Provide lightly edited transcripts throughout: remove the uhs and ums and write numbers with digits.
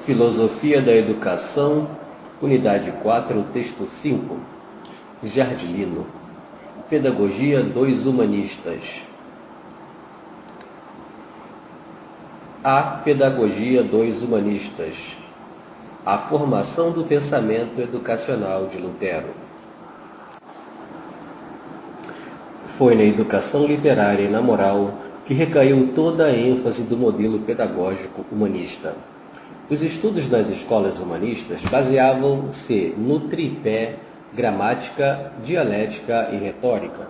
Filosofia da Educação, Unidade 4, Texto 5. Jardilino. Pedagogia dos Humanistas. A Pedagogia dos Humanistas. A formação do pensamento educacional de Lutero. Foi na educação literária e na moral que recaiu toda a ênfase do modelo pedagógico humanista. Os estudos nas escolas humanistas baseavam-se no tripé gramática, dialética e retórica.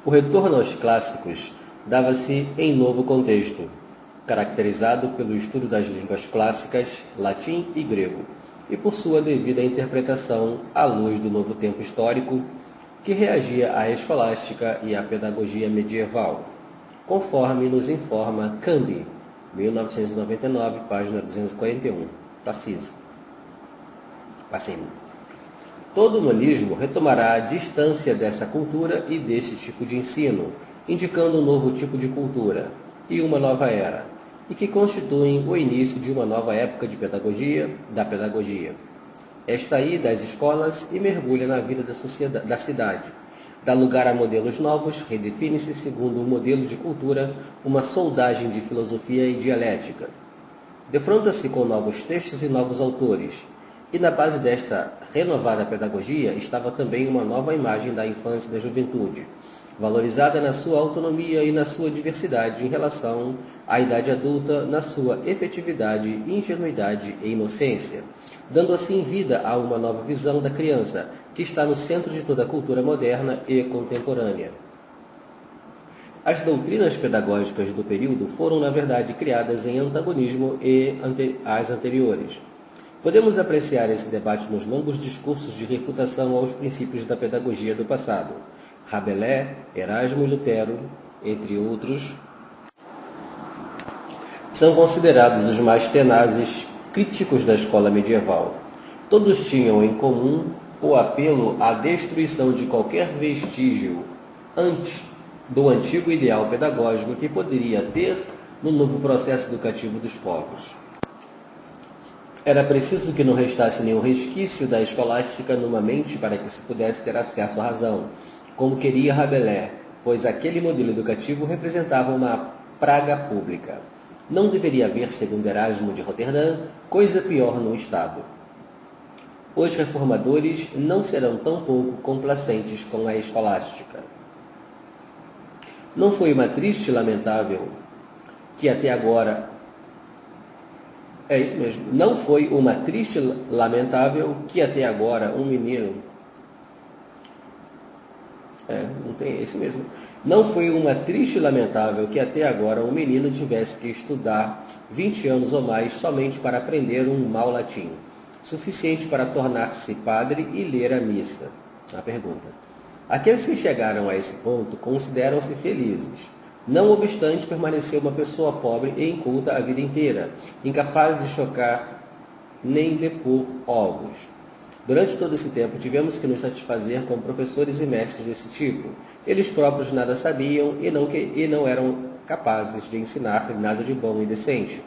O retorno aos clássicos dava-se em novo contexto, caracterizado pelo estudo das línguas clássicas, latim e grego, e por sua devida interpretação à luz do novo tempo histórico que reagia à escolástica e à pedagogia medieval, conforme nos informa Cambi, 1999, página 241, Passini. Todo humanismo retomará a distância dessa cultura e desse tipo de ensino, indicando um novo tipo de cultura e uma nova era, e que constituem o início de uma nova época de da pedagogia. Esta aí das escolas e mergulha na vida da cidade. Dá lugar a modelos novos, redefine-se segundo um modelo de cultura, uma soldagem de filosofia e dialética. Defronta-se com novos textos e novos autores. E na base desta renovada pedagogia estava também uma nova imagem da infância e da juventude, valorizada na sua autonomia e na sua diversidade em relação à idade adulta, na sua efetividade, ingenuidade e inocência, dando assim vida a uma nova visão da criança, que está no centro de toda a cultura moderna e contemporânea. As doutrinas pedagógicas do período foram, na verdade, criadas em antagonismo às anteriores. Podemos apreciar esse debate nos longos discursos de refutação aos princípios da pedagogia do passado. Rabelais, Erasmo e Lutero, entre outros, são considerados os mais tenazes críticos da escola medieval. Todos tinham em comum o apelo à destruição de qualquer vestígio do antigo ideal pedagógico que poderia ter no novo processo educativo dos povos. Era preciso que não restasse nenhum resquício da escolástica numa mente para que se pudesse ter acesso à razão, como queria Rabelais, pois aquele modelo educativo representava uma praga pública. Não deveria haver, segundo Erasmo de Roterdã, coisa pior no Estado. Os reformadores não serão tão pouco complacentes com a escolástica. Não foi uma triste e lamentável que até agora... Não foi uma triste e lamentável que até agora um menino... Não foi uma triste e lamentável que até agora um menino tivesse que estudar 20 anos ou mais somente para aprender um mau latim, suficiente para tornar-se padre e ler a missa. A pergunta. Aqueles que chegaram a esse ponto consideram-se felizes. Não obstante, permaneceu uma pessoa pobre e inculta a vida inteira, incapaz de chocar nem depor ovos. Durante todo esse tempo, tivemos que nos satisfazer com professores e mestres desse tipo. Eles próprios nada sabiam e não eram capazes de ensinar nada de bom e decente.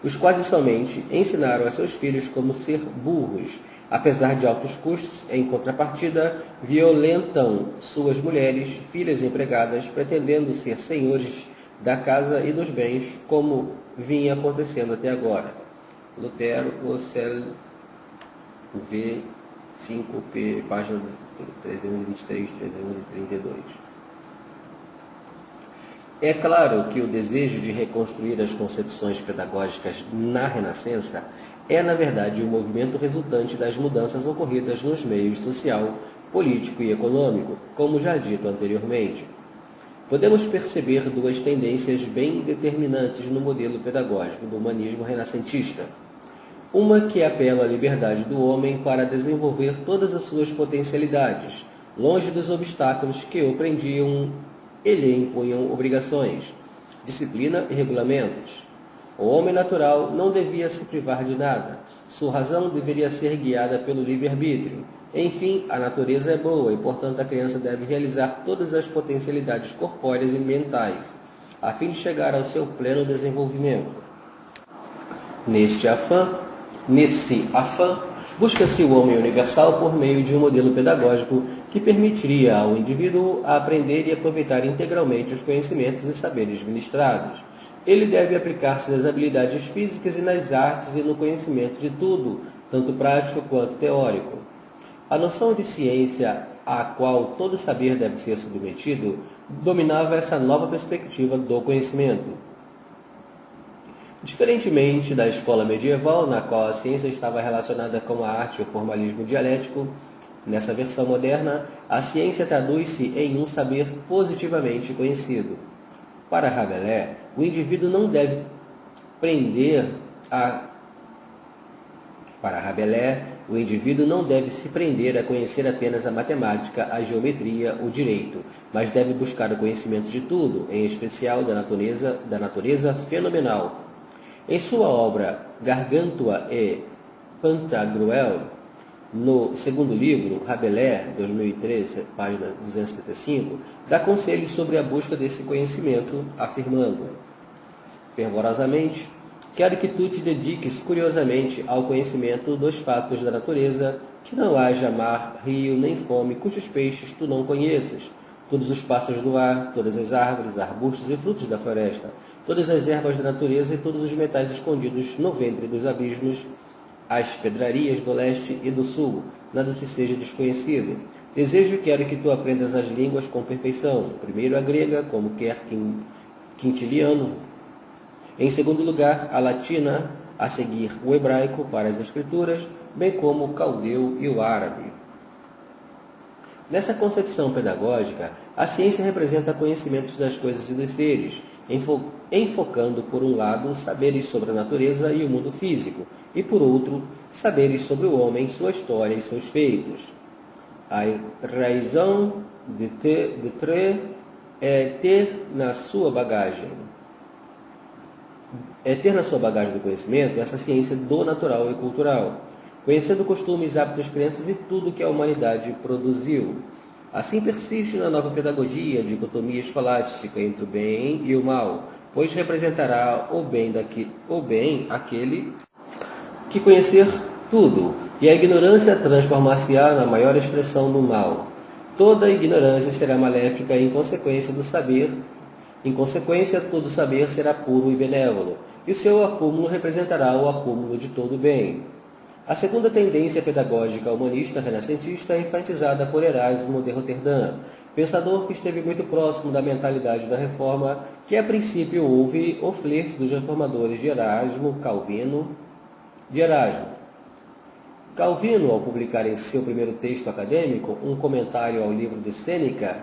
Os quase somente ensinaram a seus filhos como ser burros. Apesar de altos custos, em contrapartida, violentam suas mulheres, filhas empregadas, pretendendo ser senhores da casa e dos bens, como vinha acontecendo até agora. Lutero, Ocel, V5P, página 323, 332. É claro que o desejo de reconstruir as concepções pedagógicas na Renascença é, na verdade, um movimento resultante das mudanças ocorridas nos meios social, político e econômico, como já dito anteriormente. Podemos perceber duas tendências bem determinantes no modelo pedagógico do humanismo renascentista. Uma que apela à liberdade do homem para desenvolver todas as suas potencialidades, longe dos obstáculos que o prendiam e lhe impunham obrigações, disciplina e regulamentos. O homem natural não devia se privar de nada. Sua razão deveria ser guiada pelo livre-arbítrio. Enfim, a natureza é boa e, portanto, a criança deve realizar todas as potencialidades corpóreas e mentais, a fim de chegar ao seu pleno desenvolvimento. Nesse afã, busca-se o homem universal por meio de um modelo pedagógico que permitiria ao indivíduo aprender e aproveitar integralmente os conhecimentos e saberes ministrados. Ele deve aplicar-se nas habilidades físicas e nas artes e no conhecimento de tudo, tanto prático quanto teórico. A noção de ciência à qual todo saber deve ser submetido dominava essa nova perspectiva do conhecimento. Diferentemente da escola medieval, na qual a ciência estava relacionada com a arte e o formalismo dialético, nessa versão moderna, a ciência traduz-se em um saber positivamente conhecido. Para Rabelais, o indivíduo não deve se prender a conhecer apenas a matemática, a geometria, o direito, mas deve buscar o conhecimento de tudo, em especial da natureza fenomenal. Em sua obra Gargantua e Pantagruel, no segundo livro, Rabelais, 2013, página 275, dá conselhos sobre a busca desse conhecimento, afirmando fervorosamente: quero que tu te dediques curiosamente ao conhecimento dos fatos da natureza, que não haja mar, rio, nem fome, cujos peixes tu não conheças, todos os pássaros do ar, todas as árvores, arbustos e frutos da floresta, todas as ervas da natureza e todos os metais escondidos no ventre dos abismos, as pedrarias do leste e do sul, nada te seja desconhecido. Desejo e quero que tu aprendas as línguas com perfeição, primeiro a grega, como quer Quintiliano, em segundo lugar a latina, a seguir o hebraico para as escrituras, bem como o caldeu e o árabe. Nessa concepção pedagógica, a ciência representa conhecimentos das coisas e dos seres, enfocando, por um lado, saberes sobre a natureza e o mundo físico, e, por outro, saberes sobre o homem, sua história e seus feitos. A raison d'être é ter na sua bagagem do conhecimento essa ciência do natural e cultural, conhecendo costumes, hábitos, crenças e tudo que a humanidade produziu. Assim persiste na nova pedagogia a dicotomia escolástica entre o bem e o mal, pois representará o bem aquele que conhecer tudo, e a ignorância transformar-se-á na maior expressão do mal. Toda ignorância será maléfica e, em consequência, todo saber será puro e benévolo, e o seu acúmulo representará o acúmulo de todo o bem. A segunda tendência pedagógica humanista renascentista é enfatizada por Erasmo de Roterdã, pensador que esteve muito próximo da mentalidade da Reforma, que a princípio houve o flerte dos reformadores de Calvino, ao publicar em seu primeiro texto acadêmico um comentário ao livro de Sêneca,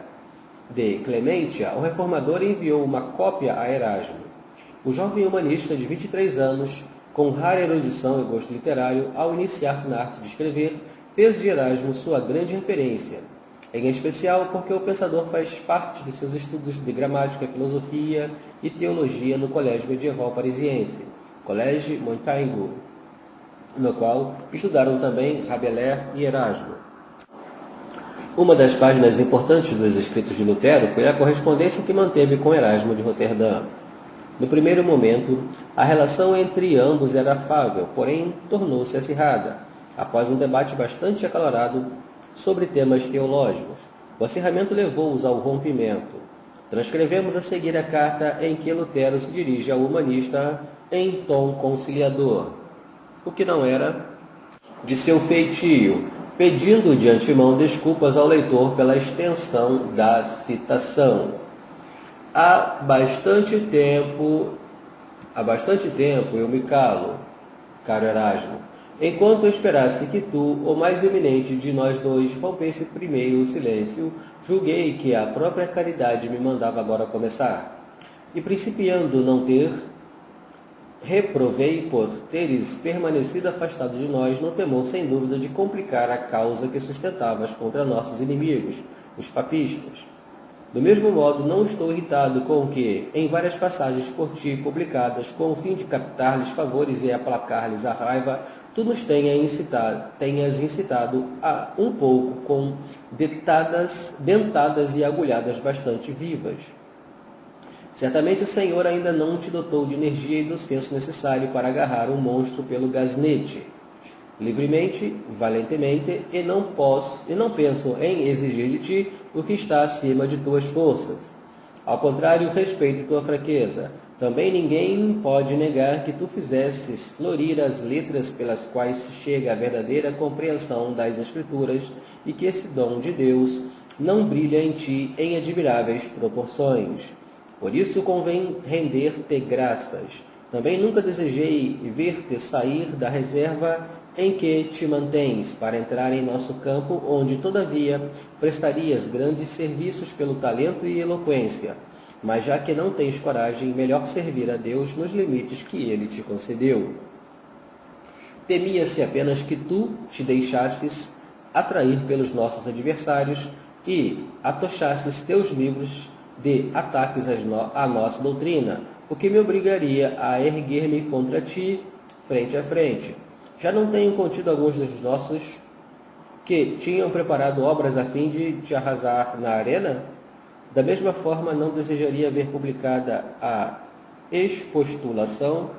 de Clementia, o reformador enviou uma cópia a Erasmo. O jovem humanista de 23 anos, com rara erudição e gosto literário, ao iniciar-se na arte de escrever, fez de Erasmo sua grande referência, em especial porque o pensador faz parte de seus estudos de gramática, filosofia e teologia no Colégio Medieval Parisiense, Collège Montaigu, no qual estudaram também Rabelais e Erasmo. Uma das páginas importantes dos escritos de Lutero foi a correspondência que manteve com Erasmo de Roterdã. No primeiro momento, a relação entre ambos era afável, porém tornou-se acirrada, após um debate bastante acalorado sobre temas teológicos. O acirramento levou-os ao rompimento. Transcrevemos a seguir a carta em que Lutero se dirige ao humanista em tom conciliador, o que não era de seu feitio, pedindo de antemão desculpas ao leitor pela extensão da citação. Há bastante tempo eu me calo, caro Erasmo, enquanto eu esperasse que tu, o mais eminente de nós dois, rompesse primeiro o silêncio, julguei que a própria caridade me mandava agora começar. E principiando não ter, reprovei por teres permanecido afastado de nós, no temor sem dúvida de complicar a causa que sustentavas contra nossos inimigos, os papistas. Do mesmo modo, não estou irritado com que, em várias passagens por ti publicadas, com o fim de captar-lhes favores e aplacar-lhes a raiva, tu nos tenhas incitado a um pouco com dentadas e agulhadas bastante vivas. Certamente o Senhor ainda não te dotou de energia e do senso necessário para agarrar um monstro pelo gasnete, livremente, valentemente, e não penso em exigir de ti o que está acima de tuas forças. Ao contrário, respeito tua fraqueza. Também ninguém pode negar que tu fizesses florir as letras pelas quais se chega à verdadeira compreensão das Escrituras e que esse dom de Deus não brilha em ti em admiráveis proporções. Por isso convém render-te graças. Também nunca desejei ver-te sair da reserva em que te mantens, para entrar em nosso campo, onde, todavia, prestarias grandes serviços pelo talento e eloquência. Mas já que não tens coragem, melhor servir a Deus nos limites que Ele te concedeu. Temia-se apenas que tu te deixasses atrair pelos nossos adversários e atochasses teus livros de ataques à nossa doutrina, o que me obrigaria a erguer-me contra ti, frente a frente. Já não tenho contido alguns dos nossos que tinham preparado obras a fim de te arrasar na arena? Da mesma forma, não desejaria ver publicada a expostulação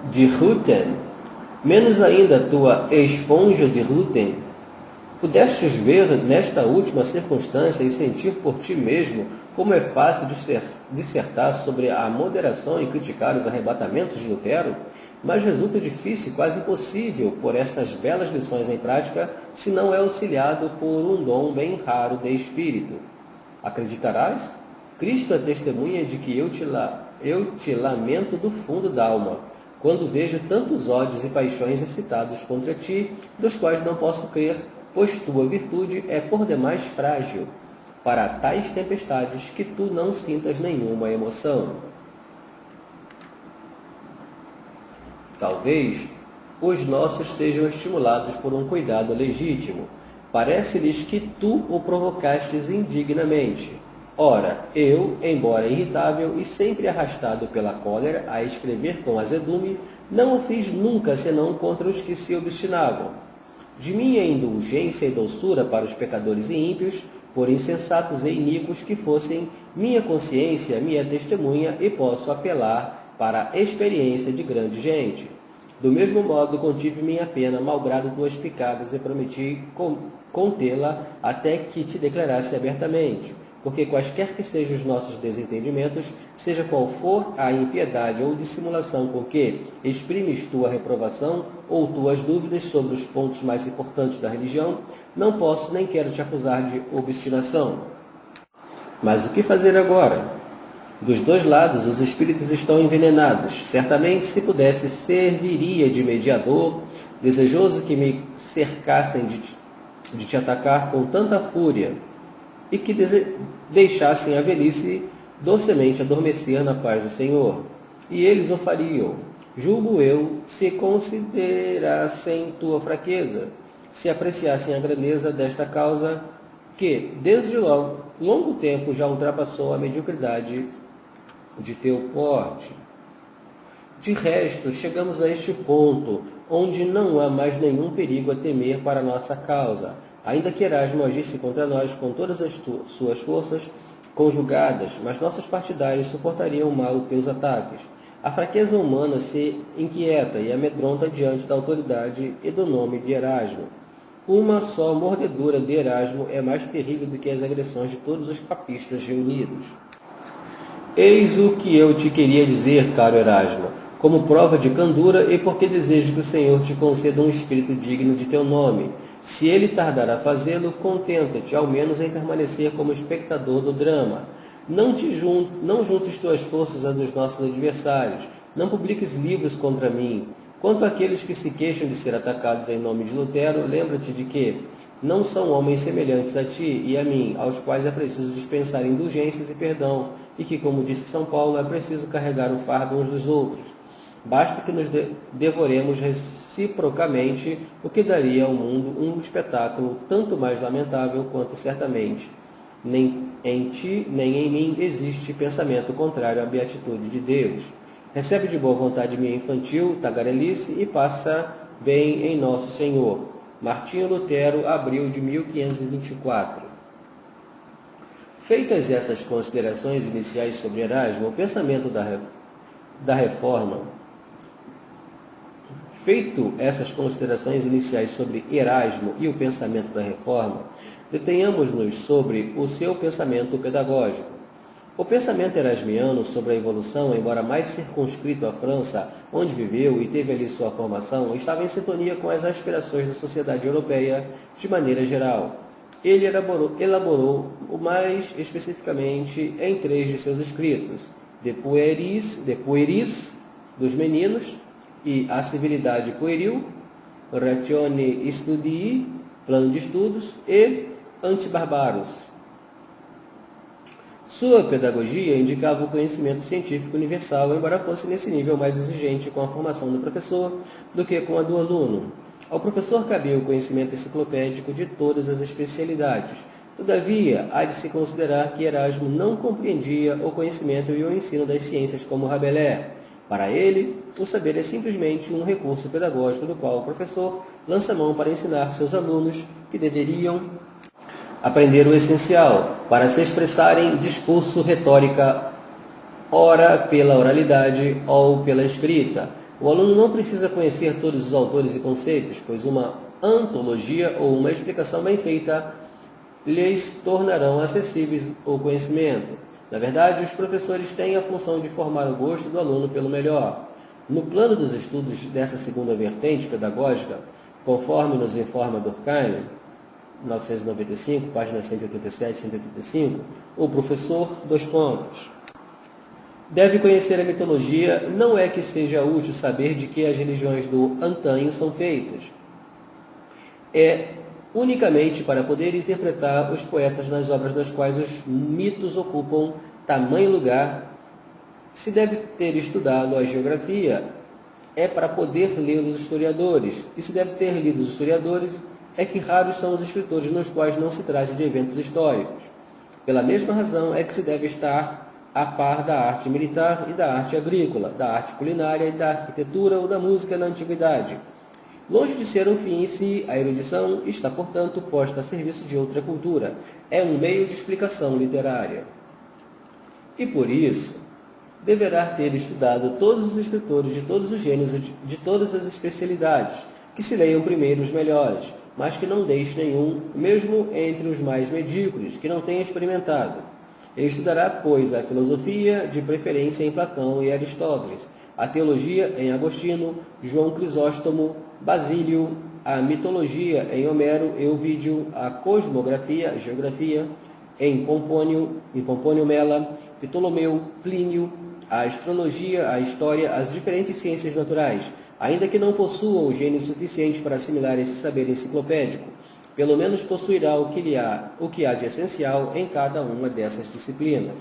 de Ruten, menos ainda a tua esponja de Ruten. Pudestes ver nesta última circunstância e sentir por ti mesmo como é fácil dissertar sobre a moderação e criticar os arrebatamentos de Lutero? Mas resulta difícil, quase impossível, por estas belas lições em prática, se não é auxiliado por um dom bem raro de espírito. Acreditarás? Cristo é testemunha de que eu te lamento do fundo da alma, quando vejo tantos ódios e paixões excitados contra ti, dos quais não posso crer, pois tua virtude é por demais frágil para tais tempestades que tu não sintas nenhuma emoção. Talvez os nossos sejam estimulados por um cuidado legítimo. Parece-lhes que tu o provocastes indignamente. Ora, eu, embora irritável e sempre arrastado pela cólera a escrever com azedume, não o fiz nunca senão contra os que se obstinavam. De minha indulgência e doçura para os pecadores e ímpios, por insensatos e iníquos que fossem, minha consciência me é testemunha e posso apelar para a experiência de grande gente. Do mesmo modo, contive minha pena, malgrado tuas picadas, e prometi contê-la até que te declarasse abertamente. Porque quaisquer que sejam os nossos desentendimentos, seja qual for a impiedade ou dissimulação com que exprimes tua reprovação ou tuas dúvidas sobre os pontos mais importantes da religião, não posso nem quero te acusar de obstinação. Mas o que fazer agora? Dos dois lados, os espíritos estão envenenados. Certamente, se pudesse, serviria de mediador, desejoso que me cercassem de te atacar com tanta fúria e que deixassem a velhice docemente adormecer na paz do Senhor. E eles o fariam, julgo eu, se considerassem tua fraqueza, se apreciassem a grandeza desta causa que, desde longo tempo, já ultrapassou a mediocridade de teu porte. De resto, chegamos a este ponto, onde não há mais nenhum perigo a temer para a nossa causa, ainda que Erasmo agisse contra nós com todas as suas forças conjugadas, mas nossos partidários suportariam mal teus ataques. A fraqueza humana se inquieta e amedronta diante da autoridade e do nome de Erasmo. Uma só mordedura de Erasmo é mais terrível do que as agressões de todos os papistas reunidos. Eis o que eu te queria dizer, caro Erasmo, como prova de candura e porque desejo que o Senhor te conceda um espírito digno de teu nome. Se ele tardar a fazê-lo, contenta-te, ao menos, em permanecer como espectador do drama. Não juntes tuas forças às dos nossos adversários. Não publiques livros contra mim. Quanto àqueles que se queixam de ser atacados em nome de Lutero, lembra-te de que não são homens semelhantes a ti e a mim, aos quais é preciso dispensar indulgências e perdão, e que, como disse São Paulo, é preciso carregar o fardo uns dos outros. Basta que nos devoremos reciprocamente, o que daria ao mundo um espetáculo tanto mais lamentável quanto certamente nem em ti nem em mim existe pensamento contrário à beatitude de Deus. Recebe de boa vontade minha infantil tagarelice e passa bem em nosso Senhor. Martinho Lutero, abril de 1524. Feitas essas considerações iniciais sobre Erasmo, o pensamento da reforma, feito essas considerações iniciais sobre Erasmo e o pensamento da reforma, detenhamos-nos sobre o seu pensamento pedagógico. O pensamento erasmiano sobre a evolução, embora mais circunscrito à França, onde viveu e teve ali sua formação, estava em sintonia com as aspirações da sociedade europeia de maneira geral. Ele elaborou o mais especificamente em 3 de seus escritos, De Pueris, dos meninos, e A Civilidade Pueril, Ratione Studii, Plano de Estudos, e Antibarbaros. Sua pedagogia indicava o conhecimento científico universal, embora fosse nesse nível mais exigente com a formação do professor do que com a do aluno. Ao professor cabia o conhecimento enciclopédico de todas as especialidades. Todavia, há de se considerar que Erasmo não compreendia o conhecimento e o ensino das ciências como Rabelais. Para ele, o saber é simplesmente um recurso pedagógico do qual o professor lança mão para ensinar seus alunos que deveriam aprender o essencial, para se expressarem discurso, retórica, ora pela oralidade ou pela escrita. O aluno não precisa conhecer todos os autores e conceitos, pois uma antologia ou uma explicação bem feita lhes tornarão acessíveis o conhecimento. Na verdade, os professores têm a função de formar o gosto do aluno pelo melhor. No plano dos estudos dessa segunda vertente pedagógica, conforme nos informa Durkheim, 1995, páginas 187 e 185, o professor, deve conhecer a mitologia. Não é que seja útil saber de que as religiões do antanho são feitas. É unicamente para poder interpretar os poetas nas obras das quais os mitos ocupam tamanho lugar. Se deve ter estudado a geografia, é para poder ler os historiadores. E se deve ter lido os historiadores, é que raros são os escritores nos quais não se trate de eventos históricos. Pela mesma razão é que se deve estar a par da arte militar e da arte agrícola, da arte culinária e da arquitetura ou da música na antiguidade. Longe de ser um fim em si, a erudição está, portanto, posta a serviço de outra cultura. É um meio de explicação literária. E por isso, deverá ter estudado todos os escritores de todos os gêneros e de todas as especialidades, que se leiam primeiro os melhores, mas que não deixe nenhum, mesmo entre os mais medíocres, que não tenha experimentado. Ele estudará, pois, a filosofia, de preferência em Platão e Aristóteles, a teologia em Agostinho, João Crisóstomo, Basílio, a mitologia em Homero e Ovídio, a cosmografia, geografia, em Pompônio Mela, Ptolomeu, Plínio, a astrologia, a história, as diferentes ciências naturais, ainda que não possuam o gênio suficiente para assimilar esse saber enciclopédico, pelo menos possuirá o que há de essencial em cada uma dessas disciplinas.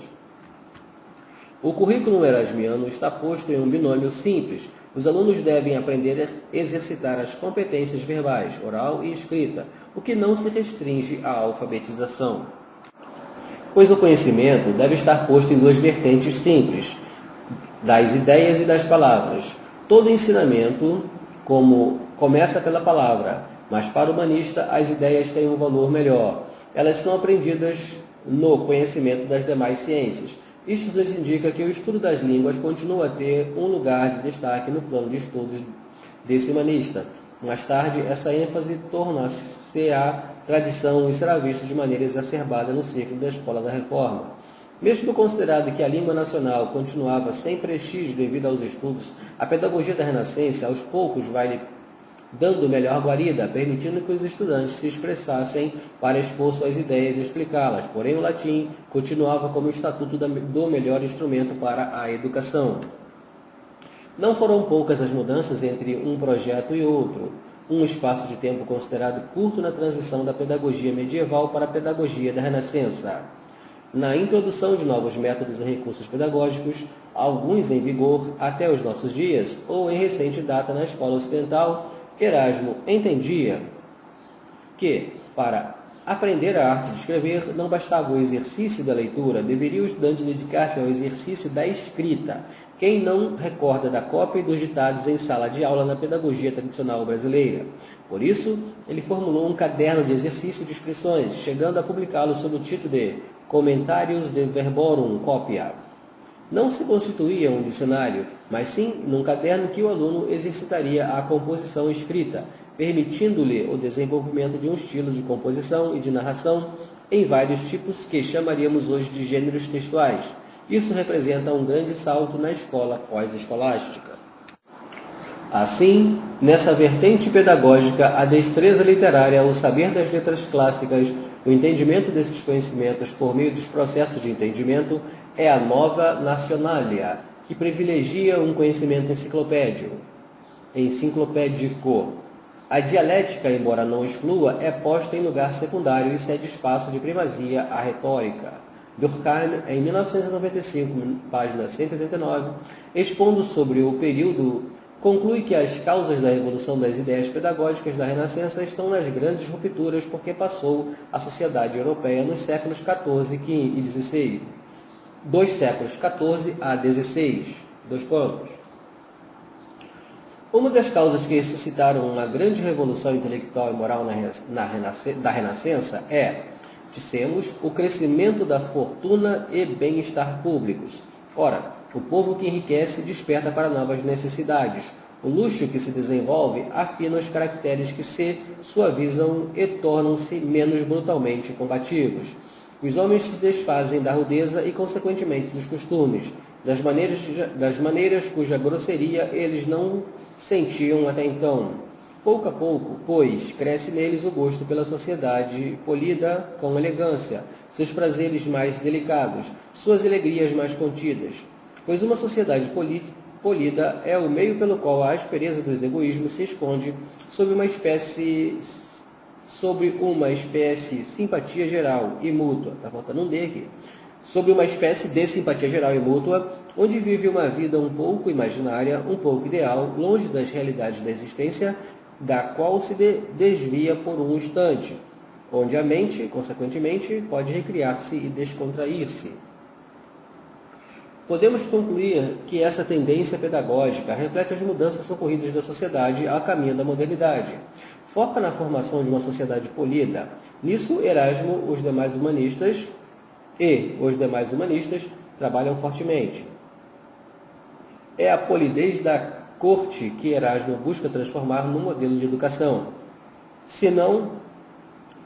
O currículo erasmiano está posto em um binômio simples. Os alunos devem aprender a exercitar as competências verbais, oral e escrita, o que não se restringe à alfabetização. Pois o conhecimento deve estar posto em 2 vertentes simples, das ideias e das palavras. Todo ensinamento começa pela palavra, mas para o humanista as ideias têm um valor melhor. Elas são aprendidas no conhecimento das demais ciências. Isto nos indica que o estudo das línguas continua a ter um lugar de destaque no plano de estudos desse humanista. Mais tarde, essa ênfase torna-se a tradição e será vista de maneira exacerbada no círculo da Escola da Reforma. Mesmo considerado que a língua nacional continuava sem prestígio devido aos estudos, a pedagogia da Renascença aos poucos vai lhe dando melhor guarida, permitindo que os estudantes se expressassem para expor suas ideias e explicá-las. Porém, o latim continuava como o estatuto do melhor instrumento para a educação. Não foram poucas as mudanças entre um projeto e outro, um espaço de tempo considerado curto na transição da pedagogia medieval para a pedagogia da Renascença. Na introdução de novos métodos e recursos pedagógicos, alguns em vigor até os nossos dias, ou em recente data na escola ocidental, Erasmo entendia que, para aprender a arte de escrever, não bastava o exercício da leitura, deveria o estudante dedicar-se ao exercício da escrita. Quem não recorda da cópia e dos ditados em sala de aula na pedagogia tradicional brasileira? Por isso, ele formulou um caderno de exercício de expressões, chegando a publicá-lo sob o título de Commentarus de Verborum Copia. Não se constituía um dicionário, mas sim num caderno que o aluno exercitaria a composição escrita, permitindo-lhe o desenvolvimento de um estilo de composição e de narração em vários tipos que chamaríamos hoje de gêneros textuais. Isso representa um grande salto na escola pós-escolástica. Assim, nessa vertente pedagógica, a destreza literária, o saber das letras clássicas, o entendimento desses conhecimentos por meio dos processos de entendimento é a nova nacionalia, que privilegia um conhecimento enciclopédico. A dialética, embora não exclua, é posta em lugar secundário e cede espaço de primazia à retórica. Durkheim, em 1995, página 189, expondo sobre o período, conclui que as causas da evolução das ideias pedagógicas da Renascença estão nas grandes rupturas porque passou a sociedade europeia nos séculos XIV e XVI. Dos séculos XIV a XVI. Uma das causas que suscitaram uma grande revolução intelectual e moral da Renascença é, dissemos, o crescimento da fortuna e bem-estar públicos. Ora, o povo que enriquece desperta para novas necessidades. O luxo que se desenvolve afina os caracteres que se suavizam e tornam-se menos brutalmente combativos. Os homens se desfazem da rudeza e, consequentemente, dos costumes, das maneiras cuja grosseria eles não sentiam até então. Pouco a pouco, pois, cresce neles o gosto pela sociedade polida com elegância, seus prazeres mais delicados, suas alegrias mais contidas. Pois uma sociedade polida é o meio pelo qual a aspereza dos egoísmos se esconde sob uma espécie simpatia geral e mútua. Está faltando um D aqui. Sob uma espécie de simpatia geral e mútua, onde vive uma vida um pouco imaginária, um pouco ideal, longe das realidades da existência, da qual se desvia por um instante, onde a mente, consequentemente, pode recriar-se e descontrair-se. Podemos concluir que essa tendência pedagógica reflete as mudanças ocorridas da sociedade a caminho da modernidade. Foca na formação de uma sociedade polida. Nisso, Erasmo os demais humanistas trabalham fortemente. É a polidez da corte que Erasmo busca transformar num modelo de educação. Se não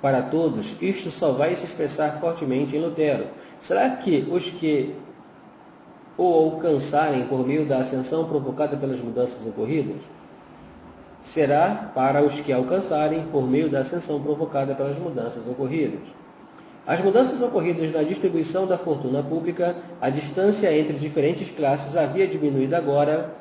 para todos, isto só vai se expressar fortemente em Lutero. Será que os que o alcançarem por meio da ascensão provocada pelas mudanças ocorridas? Será para os que alcançarem por meio da ascensão provocada pelas mudanças ocorridas. As mudanças ocorridas na distribuição da fortuna pública, a distância entre diferentes classes havia diminuído agora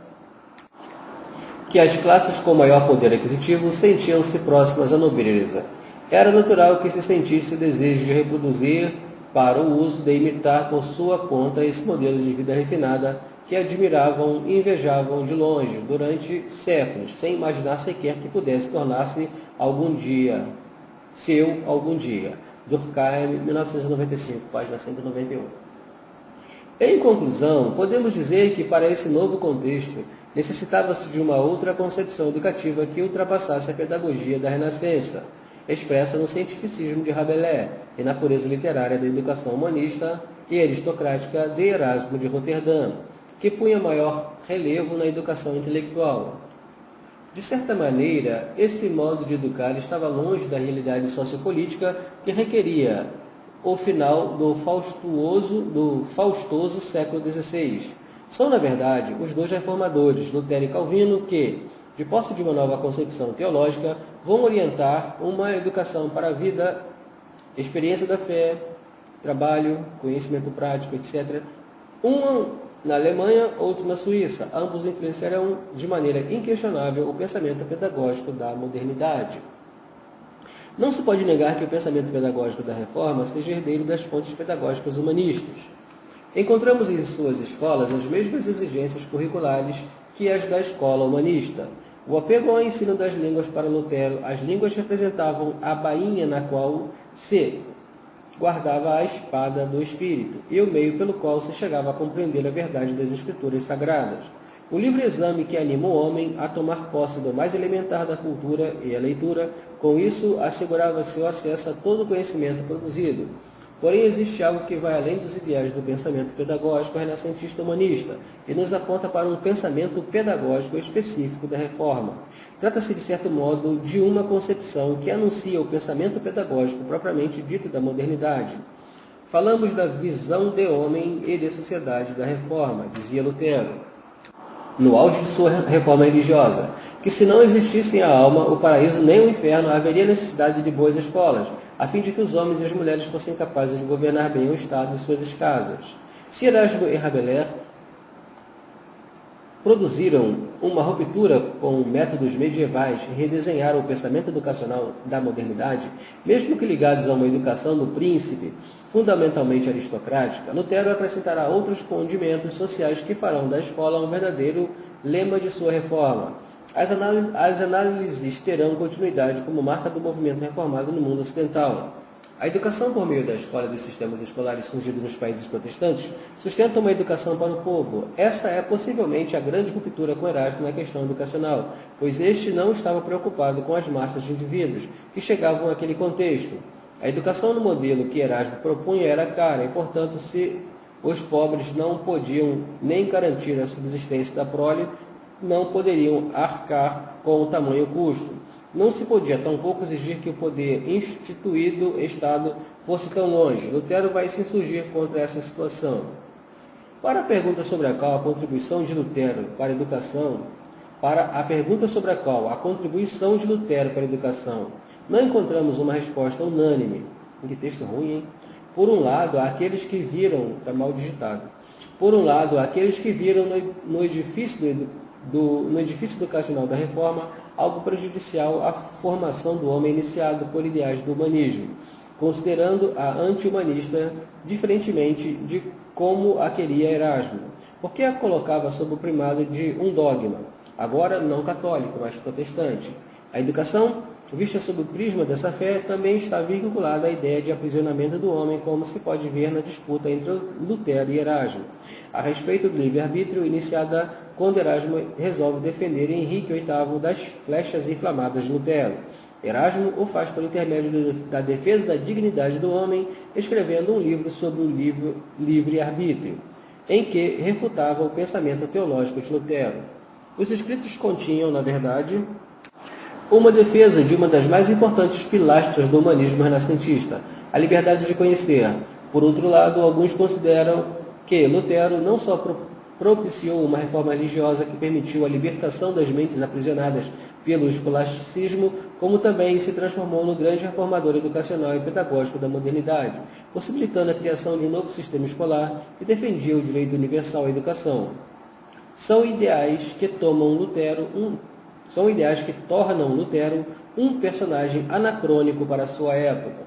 que as classes com maior poder aquisitivo sentiam-se próximas à nobreza. Era natural que se sentisse o desejo de reproduzir para o uso de imitar por sua conta esse modelo de vida refinada que admiravam e invejavam de longe durante séculos, sem imaginar sequer que pudesse tornar-se algum dia. Durkheim, 1995, página 191. Em conclusão, podemos dizer que para esse novo contexto necessitava-se de uma outra concepção educativa que ultrapassasse a pedagogia da Renascença, expressa no cientificismo de Rabelais e na pureza literária da educação humanista e aristocrática de Erasmo de Roterdã, que punha maior relevo na educação intelectual. De certa maneira, esse modo de educar estava longe da realidade sociopolítica que requeria o final do faustoso século XVI. São, na verdade, os dois reformadores, Lutero e Calvino, que, de posse de uma nova concepção teológica, vão orientar uma educação para a vida, experiência da fé, trabalho, conhecimento prático, etc. Um na Alemanha, outro na Suíça. Ambos influenciarão de maneira inquestionável o pensamento pedagógico da modernidade. Não se pode negar que o pensamento pedagógico da Reforma seja herdeiro das fontes pedagógicas humanistas. Encontramos em suas escolas as mesmas exigências curriculares que as da escola humanista. O apego ao ensino das línguas para Lutero, as línguas representavam a bainha na qual se guardava a espada do Espírito e o meio pelo qual se chegava a compreender a verdade das Escrituras Sagradas. O livre exame que anima o homem a tomar posse do mais elementar da cultura e a leitura, com isso assegurava seu acesso a todo o conhecimento produzido. Porém, existe algo que vai além dos ideais do pensamento pedagógico renascentista humanista e nos aponta para um pensamento pedagógico específico da Reforma. Trata-se, de certo modo, de uma concepção que anuncia o pensamento pedagógico propriamente dito da modernidade. Falamos da visão de homem e de sociedade da Reforma, dizia Lutero, no auge de sua reforma religiosa, que se não existissem a alma, o paraíso nem o inferno, haveria necessidade de boas escolas, a fim de que os homens e as mulheres fossem capazes de governar bem o Estado e suas casas. Se Erasmo e Rabelais produziram uma ruptura com métodos medievais e redesenharam o pensamento educacional da modernidade, mesmo que ligados a uma educação do príncipe, fundamentalmente aristocrática, Lutero acrescentará outros condimentos sociais que farão da escola um verdadeiro lema de sua reforma. As análises terão continuidade como marca do movimento reformado no mundo ocidental. A educação por meio da escola e dos sistemas escolares surgidos nos países protestantes sustenta uma educação para o povo. Essa é possivelmente a grande ruptura com Erasmo na questão educacional, pois este não estava preocupado com as massas de indivíduos que chegavam àquele contexto. A educação no modelo que Erasmo propunha era cara e, portanto, se os pobres não podiam nem garantir a subsistência da prole, não poderiam arcar com o tamanho custo. Não se podia tampouco exigir que o poder instituído Estado fosse tão longe. Lutero vai se insurgir contra essa situação. Para a pergunta sobre a qual a contribuição de Lutero para a educação, não encontramos uma resposta unânime. Que texto ruim, hein? Por um lado, há aqueles que viram, está mal digitado. Por um lado, há aqueles que viram no edifício educacional da Reforma algo prejudicial à formação do homem iniciado por ideais do humanismo, considerando a anti-humanista diferentemente de como a queria Erasmo, porque a colocava sob o primado de um dogma, agora não católico, mas protestante. A educação, vista sob o prisma dessa fé, também está vinculada à ideia de aprisionamento do homem, como se pode ver na disputa entre Lutero e Erasmo, a respeito do livre-arbítrio, iniciada quando Erasmo resolve defender Henrique VIII das flechas inflamadas de Lutero. Erasmo o faz por intermédio da defesa da dignidade do homem, escrevendo um livro sobre o livre-arbítrio, em que refutava o pensamento teológico de Lutero. Os escritos continham, na verdade, uma defesa de uma das mais importantes pilastras do humanismo renascentista, a liberdade de conhecer. Por outro lado, alguns consideram que Lutero não só propiciou uma reforma religiosa que permitiu a libertação das mentes aprisionadas pelo escolasticismo, como também se transformou no grande reformador educacional e pedagógico da modernidade, possibilitando a criação de um novo sistema escolar que defendia o direito universal à educação. São ideais que tornam Lutero um personagem anacrônico para a sua época.